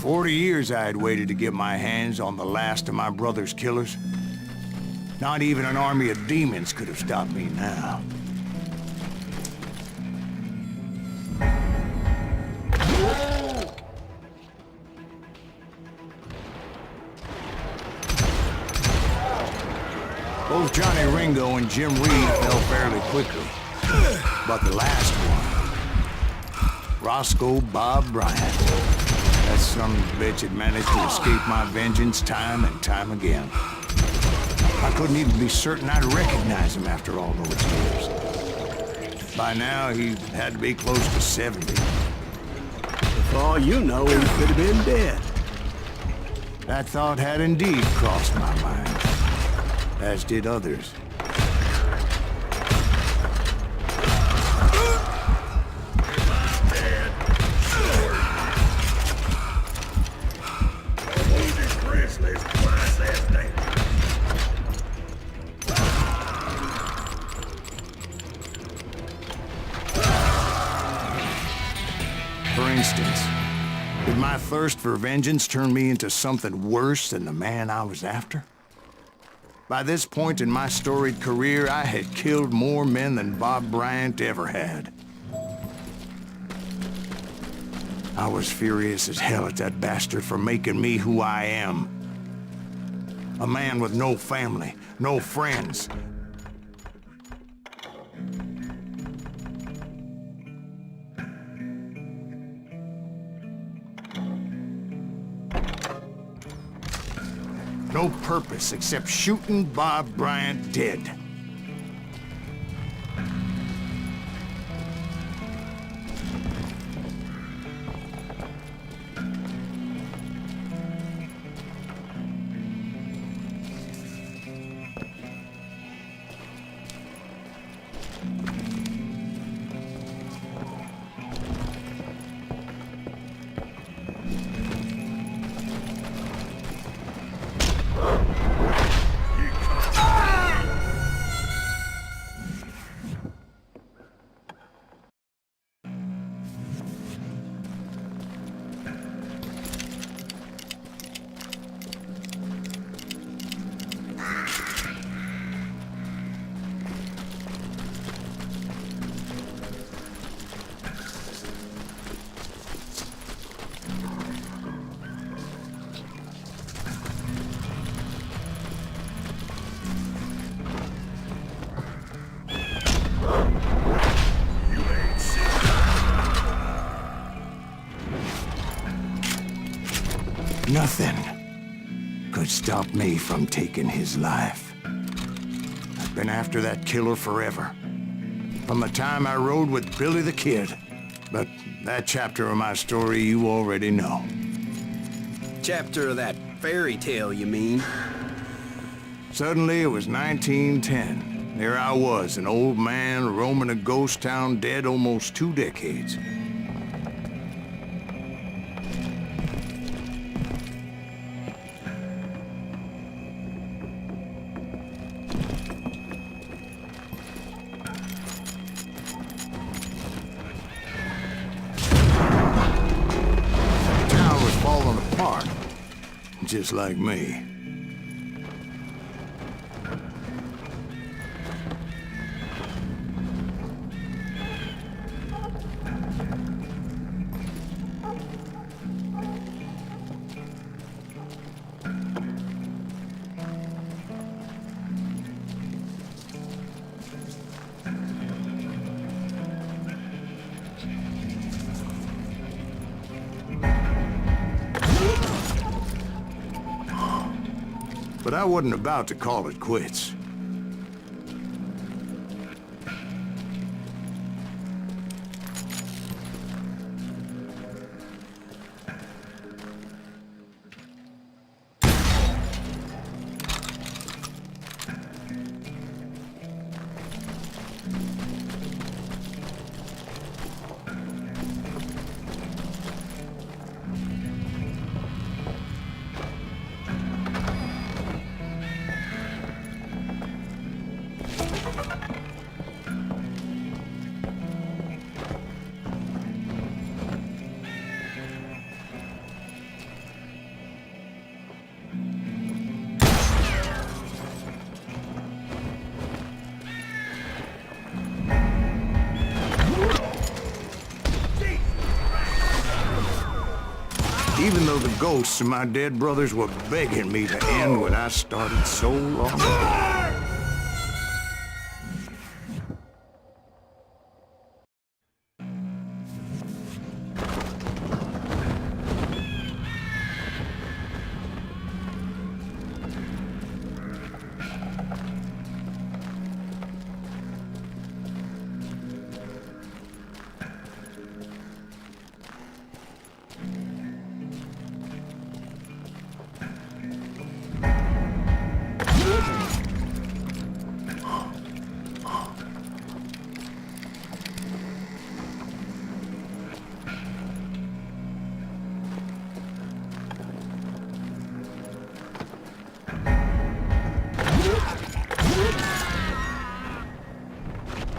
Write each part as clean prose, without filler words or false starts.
40 years I had waited to get my hands on the last of my brother's killers. Not even an army of demons could have stopped me now. Both Johnny Ringo and Jim Reed fell fairly quickly. But the last one, Roscoe Bob Bryant, that son of a bitch had managed to escape my vengeance time and time again. I couldn't even be certain I'd recognize him after all those years. By now, he had to be close to 70. For all you know, he could have been dead. That thought had indeed crossed my mind, as did others. For instance, did my thirst for vengeance turn me into something worse than the man I was after? By this point in my storied career, I had killed more men than Bob Bryant ever had. I was furious as hell at that bastard for making me who I am. A man with no family, no friends. No purpose except shooting Bob Bryant dead. Nothing could stop me from taking his life. I've been after that killer forever. From the time I rode with Billy the Kid. But that chapter of my story you already know. Chapter of that fairy tale, you mean? Suddenly it was 1910. There I was, an old man roaming a ghost town dead almost 2 decades. Just like me. But I wasn't about to call it quits. though the ghosts of my dead brothers were begging me to end what I started so long ago.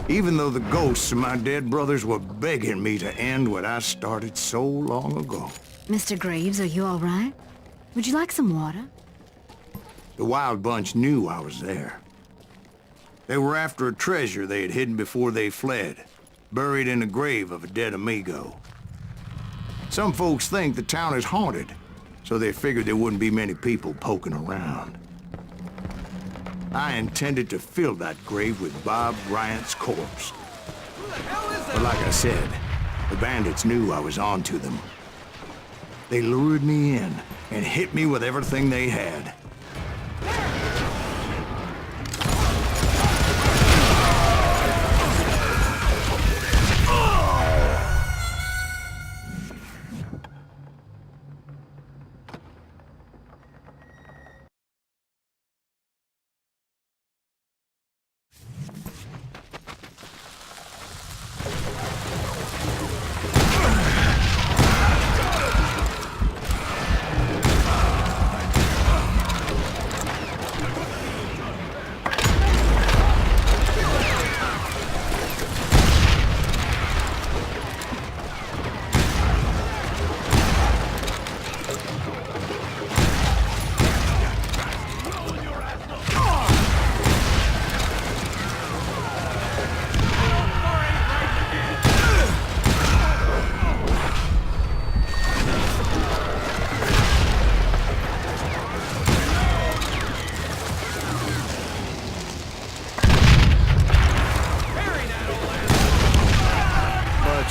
Even though the ghosts of my dead brothers were begging me to end what I started so long ago. Mr. Graves, are you all right? Would you like some water? The Wild Bunch knew I was there. They were after a treasure they had hidden before they fled, buried in the grave of a dead amigo. Some folks think the town is haunted, so they figured there wouldn't be many people poking around. I intended to fill that grave with Bob Bryant's corpse. But like I said, the bandits knew I was onto them. They lured me in and hit me with everything they had.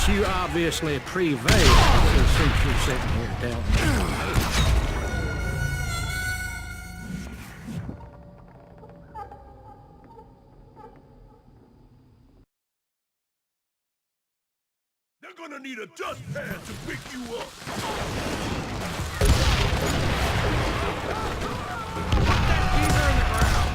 You obviously prevailed since you're sitting here telling me. They're gonna need a dustpan to pick you up. Put that geezer in the ground.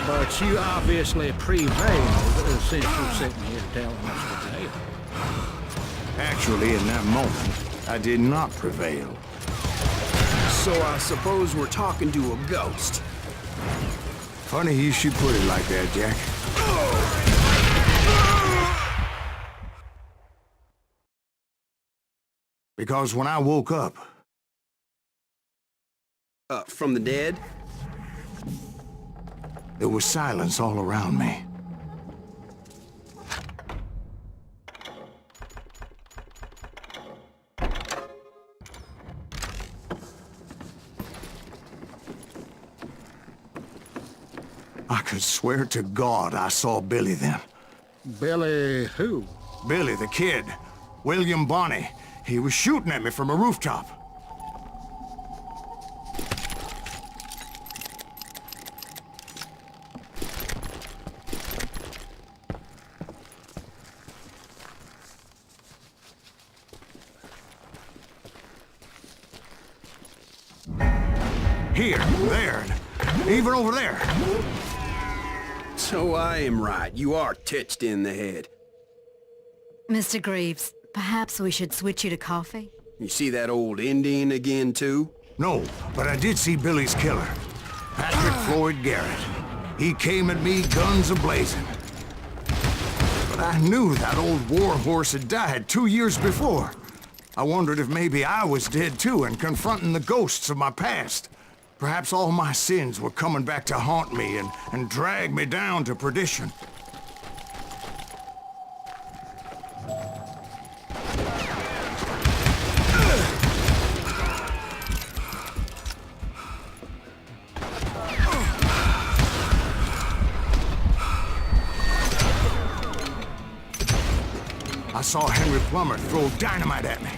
But you obviously prevailed since you're sitting here telling us the tale. Actually, in that moment, I did not prevail. So I suppose we're talking to a ghost. Funny you should put it like that, Jack. Because when I woke up... From the dead? There was silence all around me. I could swear to God I saw Billy then. Billy who? Billy, the kid. William Bonney. He was shooting at me from a rooftop. Here, there, even over there. So I am right. You are titched in the head. Mr. Greaves, perhaps we should switch you to coffee? You see that old Indian again, too? No, but I did see Billy's killer, Patrick Floyd Garrett. He came at me guns a-blazing. But I knew that old war horse had died 2 years before. I wondered if maybe I was dead too and confronting the ghosts of my past. Perhaps all my sins were coming back to haunt me and drag me down to perdition. I saw Henry Plummer throw dynamite at me.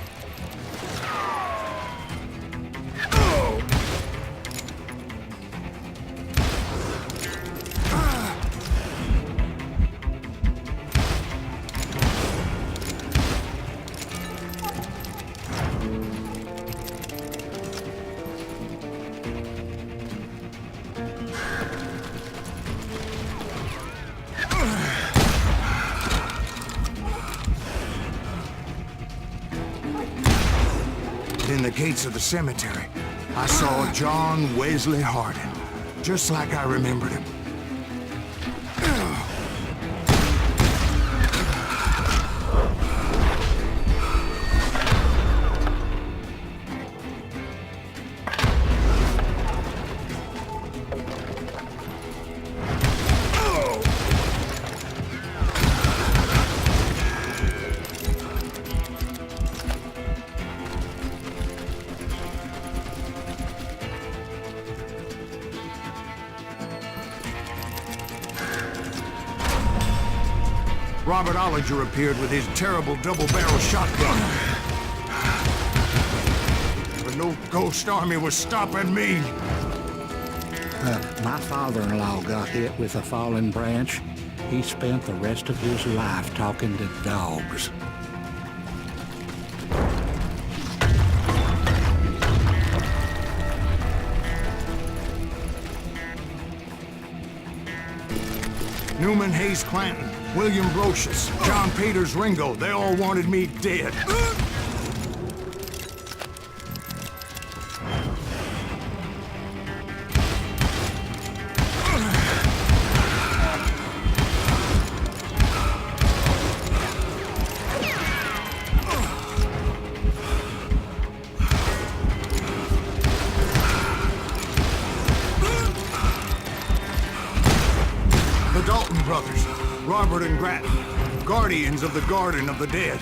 In the gates of the cemetery, I saw John Wesley Hardin, just like I remembered him. Robert Ollinger appeared with his terrible double-barrel shotgun. But no ghost army was stopping me. My father-in-law got hit with a fallen branch. He spent the rest of his life talking to dogs. Newman Hayes Clanton, William Brocious, John Peters Ringo, they all wanted me dead. The Dalton brothers, Robert and Grattan, guardians of the Garden of the Dead.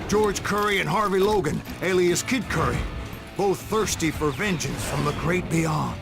George Curry and Harvey Logan, alias Kid Curry, both thirsty for vengeance from the great beyond.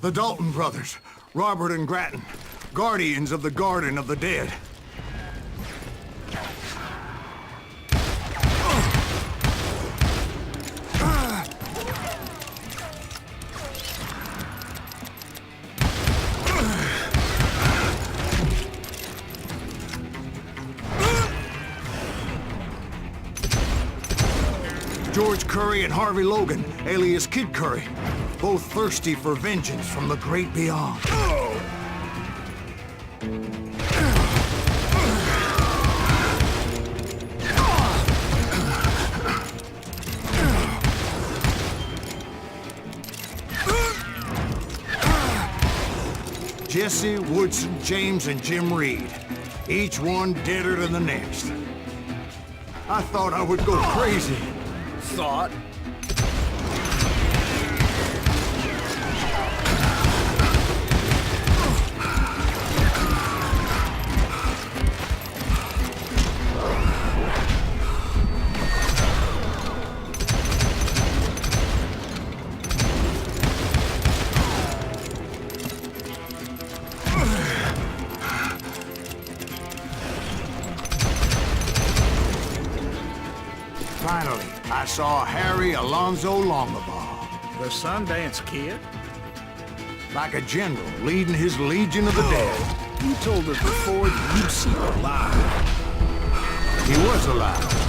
The Dalton brothers, Robert and Grattan, guardians of the Garden of the Dead. George Curry and Harvey Logan, alias Kid Curry, both thirsty for vengeance from the great beyond. Jesse, Woodson, James, and Jim Reed, each one deader than the next. I thought I would go crazy. Thought? I saw Harry Alonzo Longabaugh, The Sundance Kid? like a general leading his legion of the dead. You told us before that you'd see him alive. He was alive.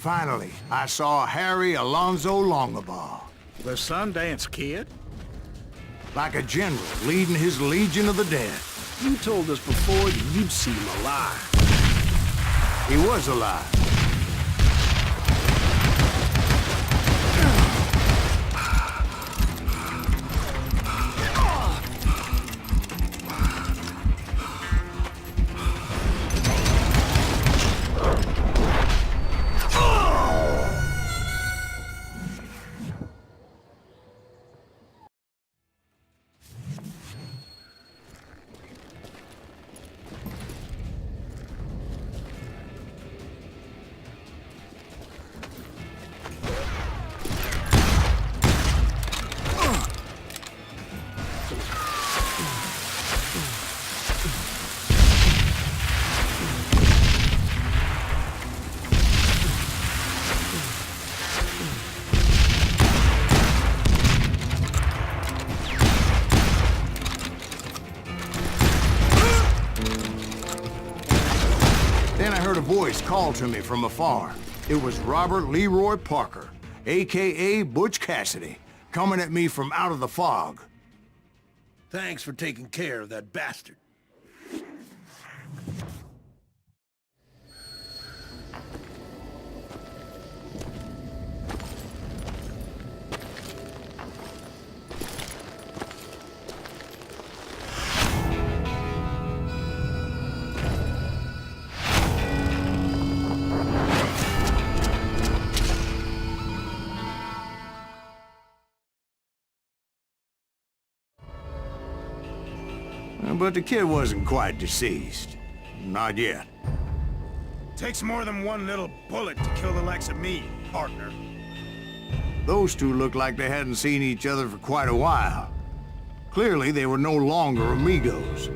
Finally, I saw Harry Alonzo Longabaugh, The Sundance Kid? like a general leading his legion of the dead. You told us before that you'd see him alive. He was alive. Then I heard a voice call to me from afar. It was Robert Leroy Parker, a.k.a. Butch Cassidy, coming at me from out of the fog. Thanks for taking care of that bastard. But the kid wasn't quite deceased. Not yet. Takes more than one little bullet to kill the likes of me, partner. Those two looked like they hadn't seen each other for quite a while. Clearly, they were no longer amigos.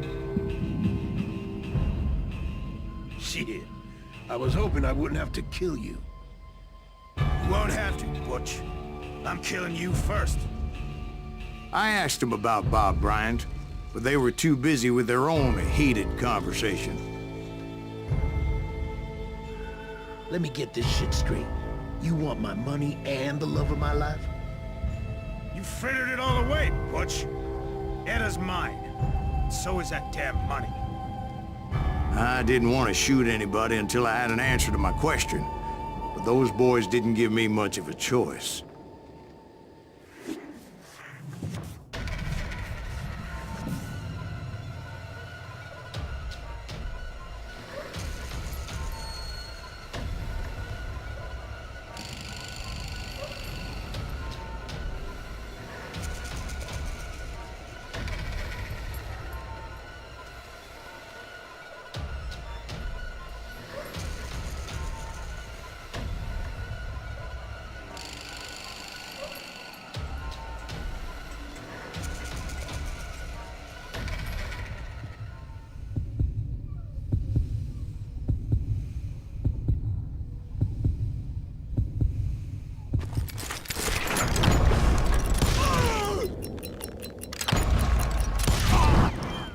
Shit. I was hoping I wouldn't have to kill you. You won't have to, Butch. I'm killing you first. I asked them about Bob Bryant, but they were too busy with their own heated conversation. Let me get this shit straight. You want my money and the love of my life? You frittered it all away, Butch. Eda's mine. So is that damn money. I didn't want to shoot anybody until I had an answer to my question, but those boys didn't give me much of a choice.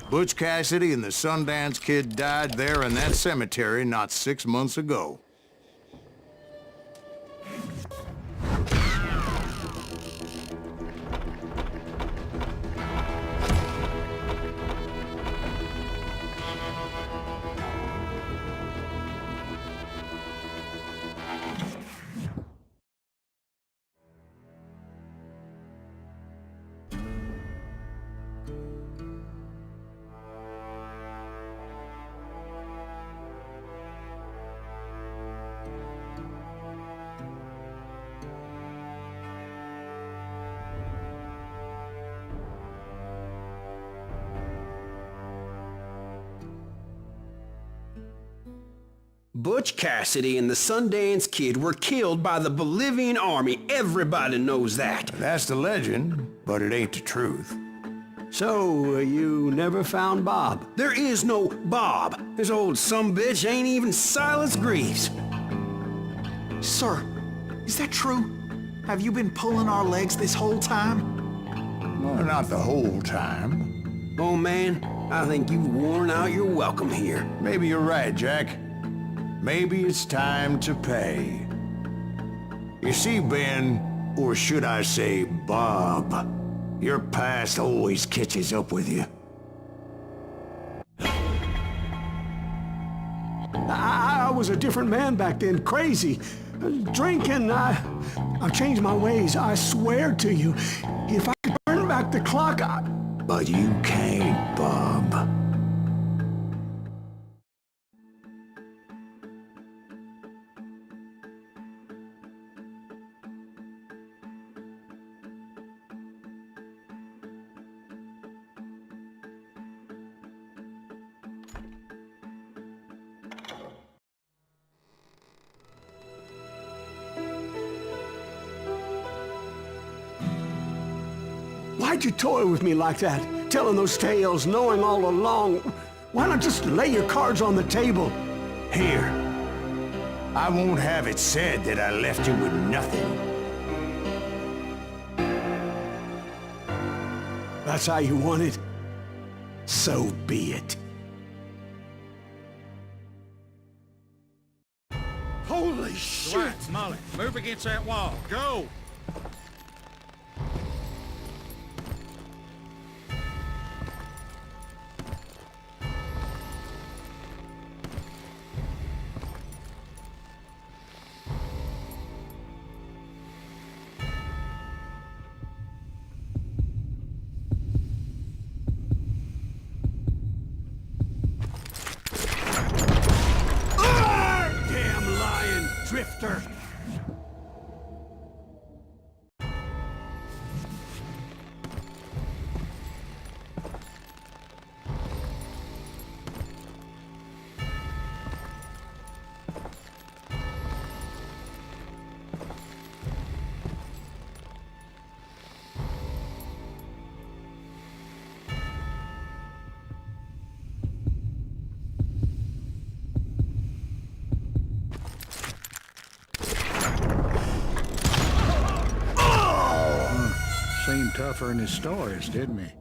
Butch Cassidy and the Sundance Kid died there in that cemetery not 6 months ago. Butch Cassidy and the Sundance Kid were killed by the Bolivian army. Everybody knows that. That's the legend, but it ain't the truth. So, you never found Bob? There is no Bob. This old sumbitch ain't even Silas Greaves. Sir, is that true? Have you been pulling our legs this whole time? Well, not the whole time. Oh man, I think you've worn out your welcome here. Maybe you're right, Jack. Maybe it's time to pay. You see, Ben, or should I say Bob, your past always catches up with you. I was a different man back then, crazy. Drinking, I've changed my ways, I swear to you. If I could turn back the clock, But you can't, Bob. Why'd you toy with me like that? Telling those tales, knowing all along. Why not just lay your cards on the table? Here. I won't have it said that I left you with nothing. That's how you want it? So be it. Holy shit! Right, Molly, move against that wall. Go! Damn lying drifter! seemed tougher in his stories, didn't he?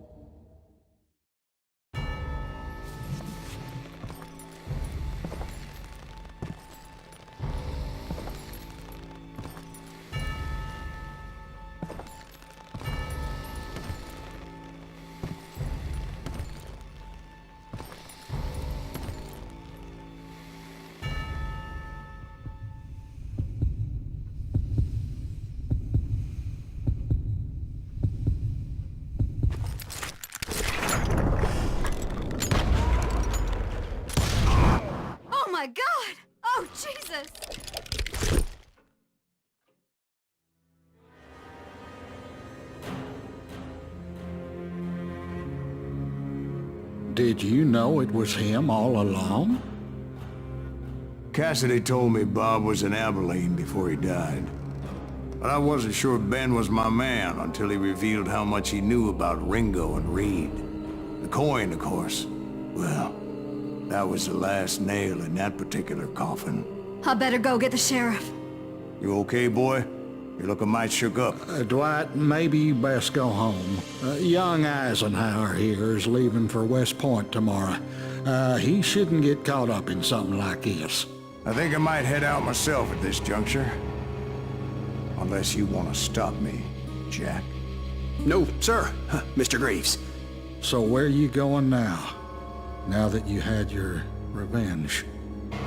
Oh my God! Oh, Jesus! Did you know it was him all along? Cassidy told me Bob was in Abilene before he died. But I wasn't sure Ben was my man until he revealed how much he knew about Ringo and Reed. The coin, of course. Well, that was the last nail in that particular coffin. I better go get the sheriff. You okay, boy? You're looking mighty shook up. Dwight, maybe you best go home. Young Eisenhower here is leaving for West Point tomorrow. He shouldn't get caught up in something like this. I think I might head out myself at this juncture. Unless you want to stop me, Jack. No, sir, Mr. Graves. So where you going now? Now that you had your revenge?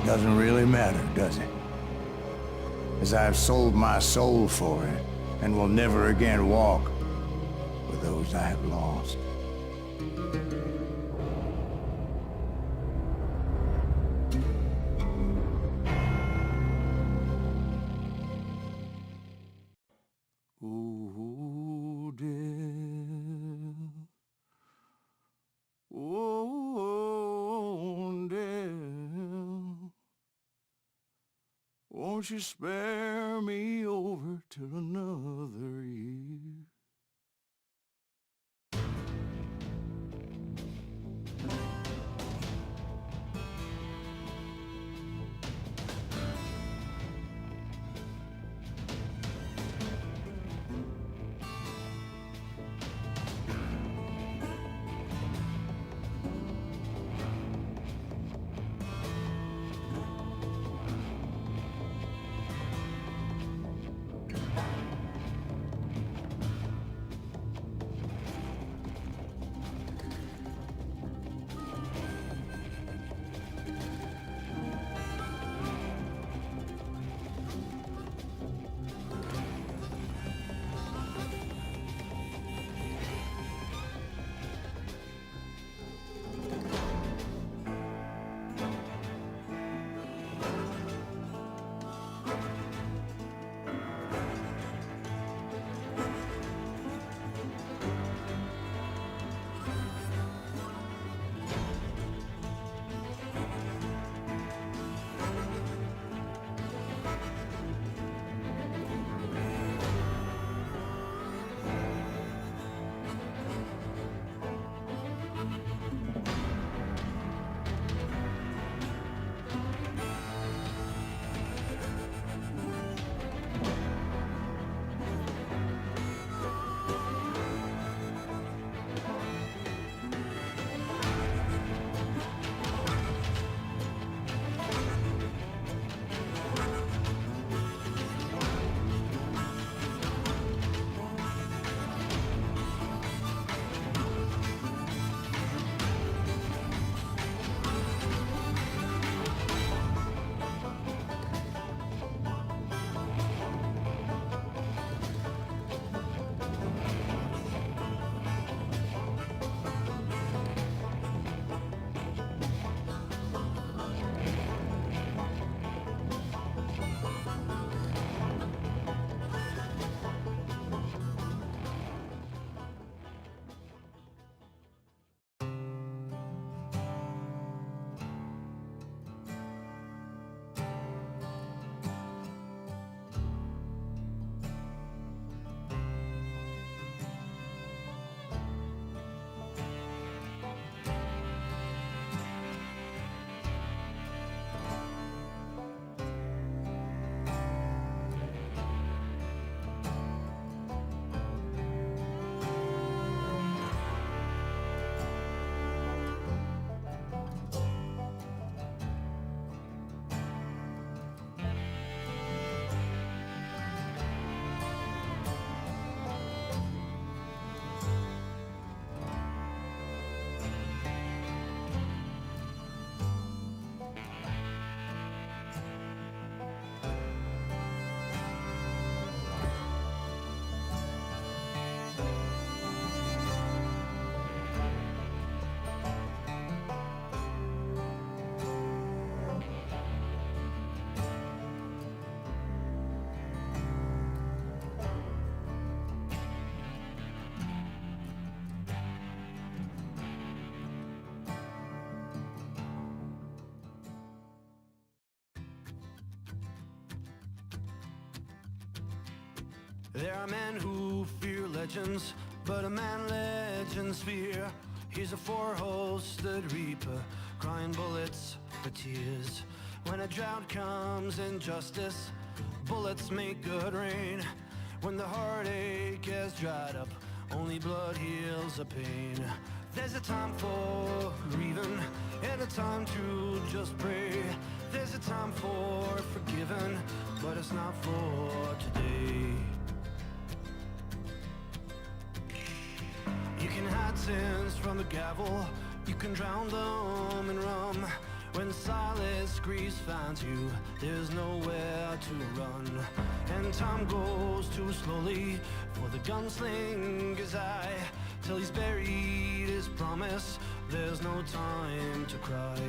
Doesn't really matter, does it? As I've sold my soul for it, and will never again walk with those I have lost. Ooh, dear. Oh, dear. Won't you spare me over till another year? There are men who fear legends, but a man legends fear. He's a four-hosted reaper, crying bullets for tears. When a drought comes in justice, bullets make good rain. When the heartache has dried up, only blood heals the pain. There's a time for grieving, and a time to just pray. There's a time for forgiving, but it's not for today. You can hide sins from the gavel, you can drown them in rum. When silence grease finds you, there's nowhere to run. And time goes too slowly for the gunslinger's eye. Till he's buried his promise, there's no time to cry.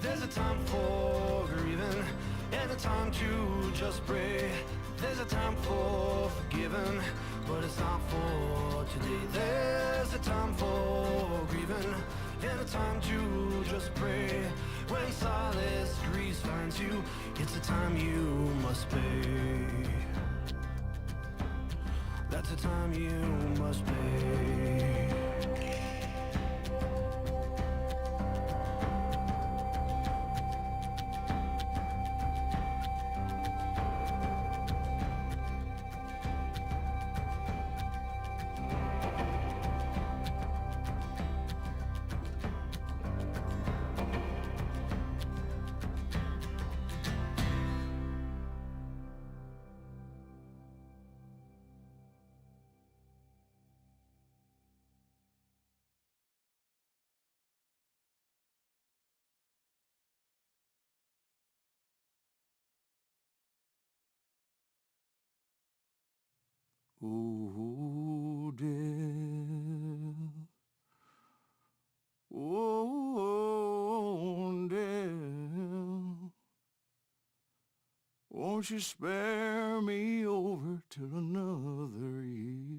There's a time for grieving, and a time to just pray. There's a time for forgiving, but it's not for today. There's a time for grieving, and a time to just pray. When silence grease finds you, it's a time you must pay. That's a time you must pay. Ooh, dear. Oh, dear. Won't you spare me over till another year?